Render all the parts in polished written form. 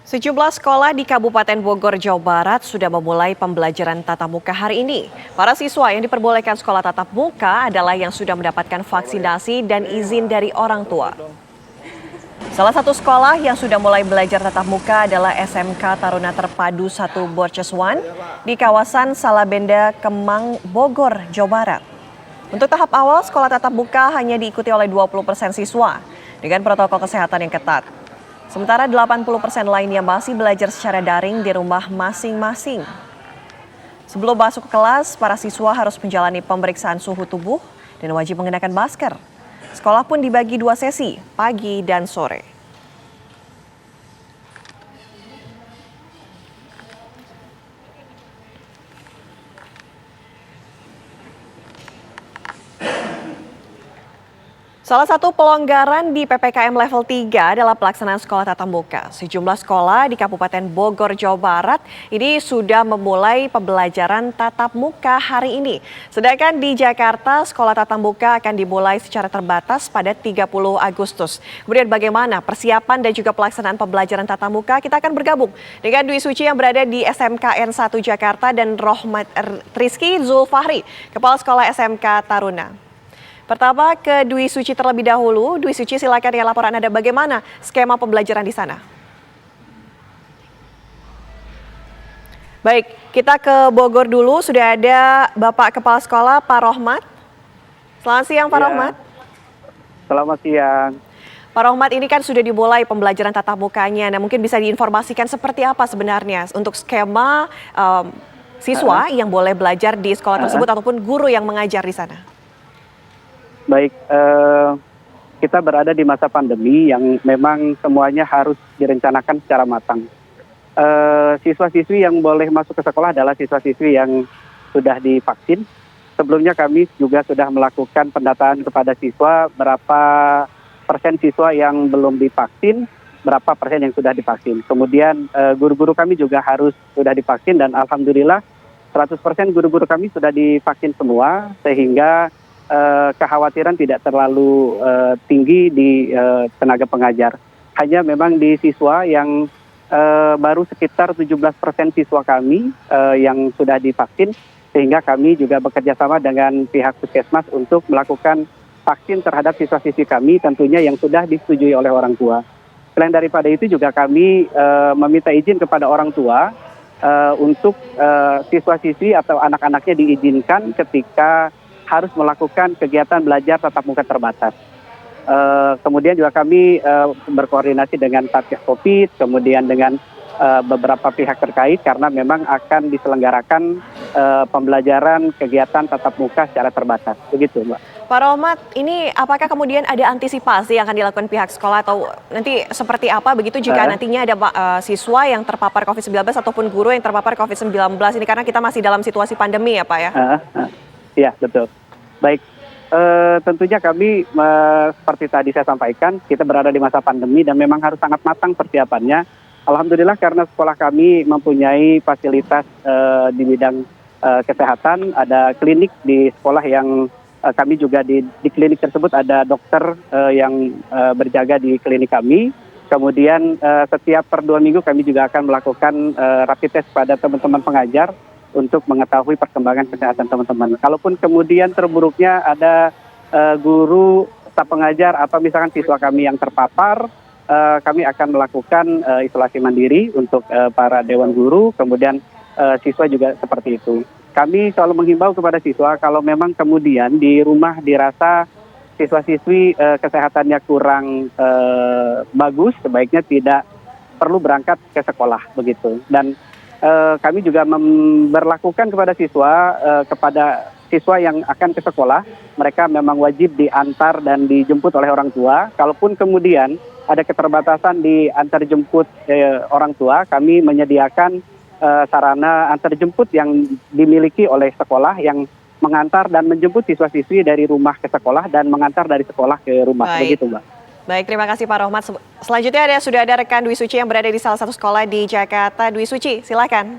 Sejumlah sekolah di Kabupaten Bogor, Jawa Barat sudah memulai pembelajaran tatap muka hari ini. Para siswa yang diperbolehkan sekolah tatap muka adalah yang sudah mendapatkan vaksinasi dan izin dari orang tua. Salah satu sekolah yang sudah mulai belajar tatap muka adalah SMK Taruna Terpadu 1 Borceswan di kawasan Salabenda, Kemang, Bogor, Jawa Barat. Untuk tahap awal, sekolah tatap muka hanya diikuti oleh 20% siswa dengan protokol kesehatan yang ketat. Sementara 80% lainnya masih belajar secara daring di rumah masing-masing. Sebelum masuk ke kelas, para siswa harus menjalani pemeriksaan suhu tubuh dan wajib mengenakan masker. Sekolah pun dibagi 2 sesi, pagi dan sore. Salah satu pelonggaran di PPKM level 3 adalah pelaksanaan sekolah tatap muka. Sejumlah sekolah di Kabupaten Bogor, Jawa Barat ini sudah memulai pembelajaran tatap muka hari ini. Sedangkan di Jakarta, sekolah tatap muka akan dimulai secara terbatas pada 30 Agustus. Kemudian bagaimana persiapan dan juga pelaksanaan pembelajaran tatap muka? Kita akan bergabung dengan Dwi Suci yang berada di SMKN 1 Jakarta dan Rohmat Rizky Zulfahri, Kepala Sekolah SMK Taruna. Pertama ke Dwi Suci terlebih dahulu. Dwi Suci, silakan dengan laporan Anda bagaimana skema pembelajaran di sana. Baik, kita ke Bogor dulu. Sudah ada Bapak Kepala Sekolah Pak Rohmat. Selamat siang Pak Rohmat. Selamat siang. Pak Rohmat, ini kan sudah dimulai pembelajaran tatap mukanya. Nah, mungkin bisa diinformasikan seperti apa sebenarnya untuk skema siswa yang boleh belajar di sekolah tersebut ataupun guru yang mengajar di sana. Baik, kita berada di masa pandemi yang memang semuanya harus direncanakan secara matang. Siswa-siswi yang boleh masuk ke sekolah adalah siswa-siswi yang sudah divaksin. Sebelumnya kami juga sudah melakukan pendataan kepada siswa berapa persen siswa yang belum divaksin, berapa persen yang sudah divaksin. Kemudian guru-guru kami juga harus sudah divaksin dan alhamdulillah 100% guru-guru kami sudah divaksin semua sehingga kekhawatiran tidak terlalu tinggi di tenaga pengajar. Hanya memang di siswa yang baru sekitar 17% siswa kami yang sudah divaksin, sehingga kami juga bekerja sama dengan pihak puskesmas untuk melakukan vaksin terhadap siswa-siswi kami tentunya yang sudah disetujui oleh orang tua. Selain daripada itu juga kami meminta izin kepada orang tua untuk siswa-siswi atau anak-anaknya diizinkan ketika harus melakukan kegiatan belajar tatap muka terbatas. Kemudian juga kami berkoordinasi dengan Satgas Covid, kemudian dengan beberapa pihak terkait karena memang akan diselenggarakan pembelajaran kegiatan tatap muka secara terbatas. Begitu, Mbak. Pak Rohmat, ini apakah kemudian ada antisipasi yang akan dilakukan pihak sekolah atau nanti seperti apa begitu jika nantinya ada siswa yang terpapar COVID-19 ataupun guru yang terpapar COVID-19 ini karena kita masih dalam situasi pandemi ya Pak ya? Iya, betul. Baik, tentunya kami seperti tadi saya sampaikan, kita berada di masa pandemi dan memang harus sangat matang persiapannya. Alhamdulillah karena sekolah kami mempunyai fasilitas di bidang kesehatan, ada klinik di sekolah yang kami juga di klinik tersebut ada dokter yang berjaga di klinik kami. Kemudian setiap per 2 minggu kami juga akan melakukan rapid test pada teman-teman pengajar untuk mengetahui perkembangan kesehatan teman-teman. Kalaupun kemudian terburuknya ada guru, staf pengajar atau misalkan siswa kami yang terpapar, kami akan melakukan isolasi mandiri untuk para dewan guru, kemudian siswa juga seperti itu. Kami selalu menghimbau kepada siswa kalau memang kemudian di rumah dirasa siswa-siswi kesehatannya kurang bagus, sebaiknya tidak perlu berangkat ke sekolah begitu. Dan kami juga memberlakukan kepada siswa yang akan ke sekolah, mereka memang wajib diantar dan dijemput oleh orang tua. Kalaupun kemudian ada keterbatasan di antar jemput orang tua, kami menyediakan sarana antar jemput yang dimiliki oleh sekolah yang mengantar dan menjemput siswa-siswi dari rumah ke sekolah dan mengantar dari sekolah ke rumah. Baik. Begitu, Mbak. Baik, terima kasih Pak Rohmat. Selanjutnya sudah ada rekan Dwi Suci yang berada di salah satu sekolah di Jakarta. Dwi Suci, silakan.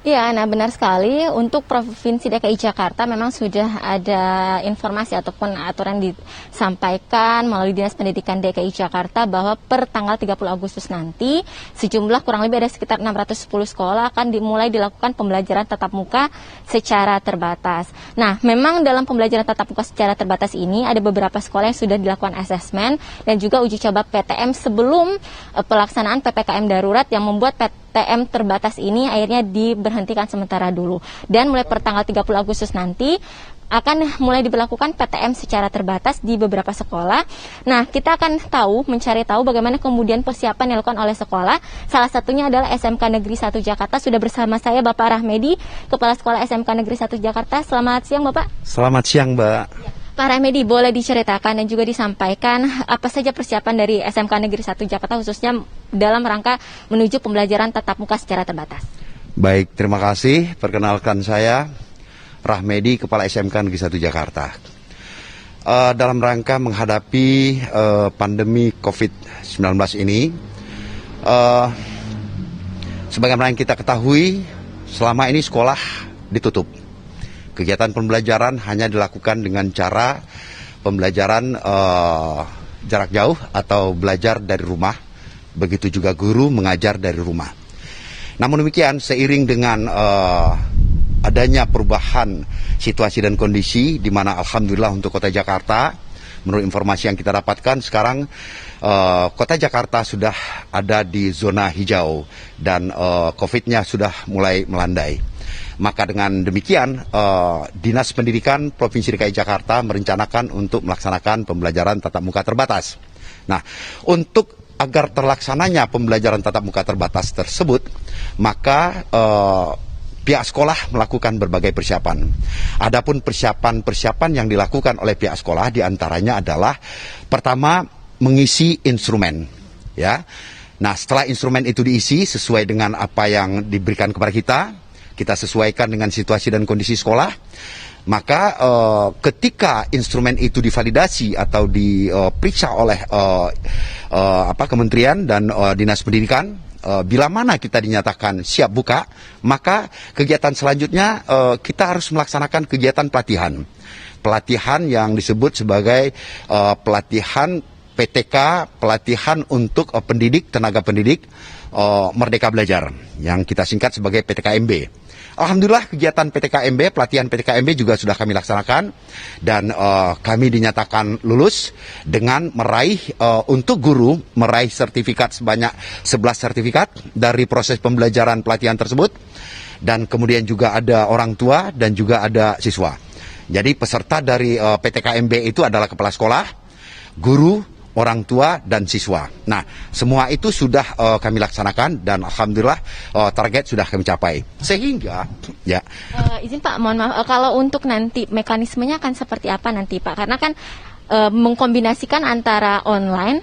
Iya, nah benar sekali. Untuk Provinsi DKI Jakarta memang sudah ada informasi ataupun aturan disampaikan melalui Dinas Pendidikan DKI Jakarta bahwa per tanggal 30 Agustus nanti sejumlah kurang lebih ada sekitar 610 sekolah akan dimulai dilakukan pembelajaran tatap muka secara terbatas. Nah, memang dalam pembelajaran tatap muka secara terbatas ini ada beberapa sekolah yang sudah dilakukan asesmen dan juga uji coba PTM sebelum pelaksanaan PPKM darurat yang membuat PTM terbatas ini akhirnya diberhentikan sementara dulu. Dan mulai per tanggal 30 Agustus nanti akan mulai diberlakukan PTM secara terbatas di beberapa sekolah. Nah, kita akan mencari tahu bagaimana kemudian persiapan yang dilakukan oleh sekolah. Salah satunya adalah SMK Negeri 1 Jakarta. Sudah bersama saya Bapak Rahmedi, Kepala Sekolah SMK Negeri 1 Jakarta. Selamat siang, Bapak. Selamat siang, Mbak. Pak Rahmedi, boleh diceritakan dan juga disampaikan apa saja persiapan dari SMK Negeri 1 Jakarta khususnya dalam rangka menuju pembelajaran tatap muka secara terbatas? Baik, terima kasih. Perkenalkan saya Rahmedi, Kepala SMK Negeri 1 Jakarta. Dalam rangka menghadapi pandemi COVID-19 ini, sebagaimana yang kita ketahui, selama ini sekolah ditutup. Kegiatan pembelajaran hanya dilakukan dengan cara pembelajaran jarak jauh atau belajar dari rumah. Begitu juga guru mengajar dari rumah. Namun demikian, seiring dengan adanya perubahan situasi dan kondisi, di mana alhamdulillah untuk Kota Jakarta, menurut informasi yang kita dapatkan sekarang, Kota Jakarta sudah ada di zona hijau dan COVID-nya sudah mulai melandai. Maka dengan demikian, Dinas Pendidikan Provinsi DKI Jakarta merencanakan untuk melaksanakan pembelajaran tatap muka terbatas. Nah, untuk agar terlaksananya pembelajaran tatap muka terbatas tersebut, maka pihak sekolah melakukan berbagai persiapan. Adapun persiapan yang dilakukan oleh pihak sekolah diantaranya adalah pertama mengisi instrumen, ya. Nah, setelah instrumen itu diisi sesuai dengan apa yang diberikan kepada kita sesuaikan dengan situasi dan kondisi sekolah, maka ketika instrumen itu divalidasi atau diperiksa oleh kementerian dan dinas pendidikan, bila mana kita dinyatakan siap buka, maka kegiatan selanjutnya kita harus melaksanakan kegiatan pelatihan yang disebut sebagai pelatihan PTK, pelatihan untuk tenaga pendidik Merdeka Belajar, yang kita singkat sebagai PTKMB. Alhamdulillah kegiatan PTKMB, pelatihan PTKMB juga sudah kami laksanakan dan kami dinyatakan lulus dengan meraih untuk guru meraih sertifikat sebanyak 11 sertifikat dari proses pembelajaran pelatihan tersebut, dan kemudian juga ada orang tua dan juga ada siswa. Jadi peserta dari PTKMB itu adalah kepala sekolah, guru, orang tua, dan siswa. Nah, semua itu sudah kami laksanakan dan alhamdulillah target sudah kami capai. Sehingga, ya. Izin Pak, mohon maaf, kalau untuk nanti mekanismenya akan seperti apa nanti Pak? Karena kan mengkombinasikan antara online,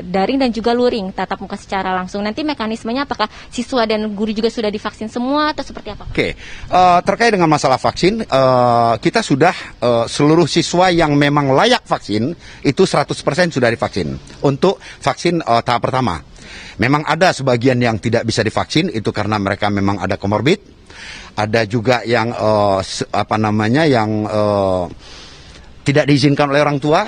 daring dan juga luring, tatap muka secara langsung. Nanti mekanismenya apakah siswa dan guru juga sudah divaksin semua atau seperti apa? Oke, terkait dengan masalah vaksin, kita sudah seluruh siswa yang memang layak vaksin itu 100% sudah divaksin untuk vaksin tahap pertama. Memang ada sebagian yang tidak bisa divaksin, itu karena mereka memang ada komorbid. Ada juga yang tidak diizinkan oleh orang tua.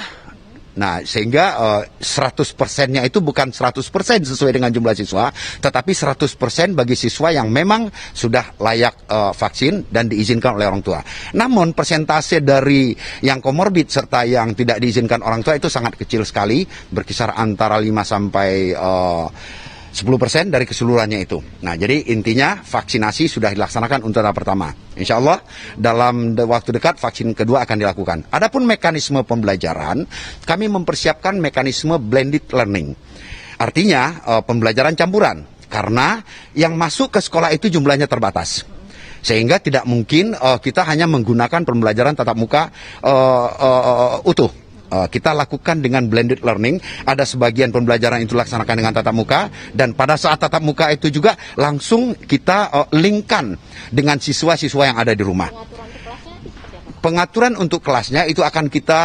Nah, sehingga 100%-nya itu bukan 100% sesuai dengan jumlah siswa, tetapi 100% bagi siswa yang memang sudah layak vaksin dan diizinkan oleh orang tua. Namun persentase dari yang komorbid serta yang tidak diizinkan orang tua itu sangat kecil sekali, berkisar antara 5 sampai 10% dari keseluruhannya itu. Nah, jadi intinya vaksinasi sudah dilaksanakan untuk tahap pertama. Insya Allah dalam waktu dekat vaksin kedua akan dilakukan. Adapun mekanisme pembelajaran, kami mempersiapkan mekanisme blended learning. Artinya pembelajaran campuran, karena yang masuk ke sekolah itu jumlahnya terbatas. Sehingga tidak mungkin kita hanya menggunakan pembelajaran tatap muka utuh. Kita lakukan dengan blended learning, ada sebagian pembelajaran itu laksanakan dengan tatap muka, dan pada saat tatap muka itu juga langsung kita linkkan dengan siswa-siswa yang ada di rumah. Pengaturan untuk kelasnya itu akan kita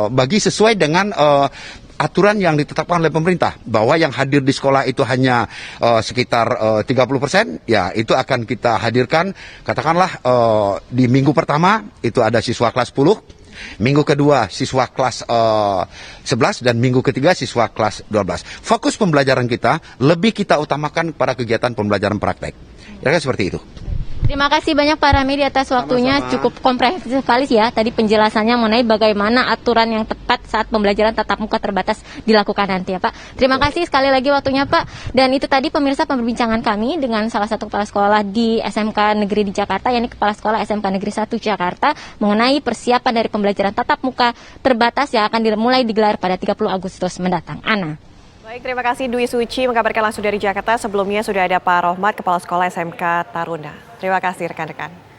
bagi sesuai dengan aturan yang ditetapkan oleh pemerintah bahwa yang hadir di sekolah itu hanya sekitar 30%, ya itu akan kita hadirkan katakanlah di minggu pertama itu ada siswa kelas 10, minggu kedua siswa kelas 11 dan minggu ketiga siswa kelas 12. Fokus pembelajaran kita lebih kita utamakan pada kegiatan pembelajaran praktek. Ya kan seperti itu. Terima kasih banyak Pak Ramedi atas waktunya. Sama-sama. Cukup komprehensif sekali ya tadi penjelasannya mengenai bagaimana aturan yang tepat saat pembelajaran tatap muka terbatas dilakukan nanti ya Pak. Terima kasih sekali lagi waktunya Pak. Dan itu tadi pemirsa perbincangan kami dengan salah satu kepala sekolah di SMK Negeri di Jakarta, yakni Kepala Sekolah SMK Negeri 1 Jakarta, mengenai persiapan dari pembelajaran tatap muka terbatas yang akan dimulai digelar pada 30 Agustus mendatang. Ana. Baik, terima kasih Dwi Suci mengabarkan langsung dari Jakarta. Sebelumnya sudah ada Pak Rohmat, Kepala Sekolah SMK Taruna. Terima kasih rekan-rekan.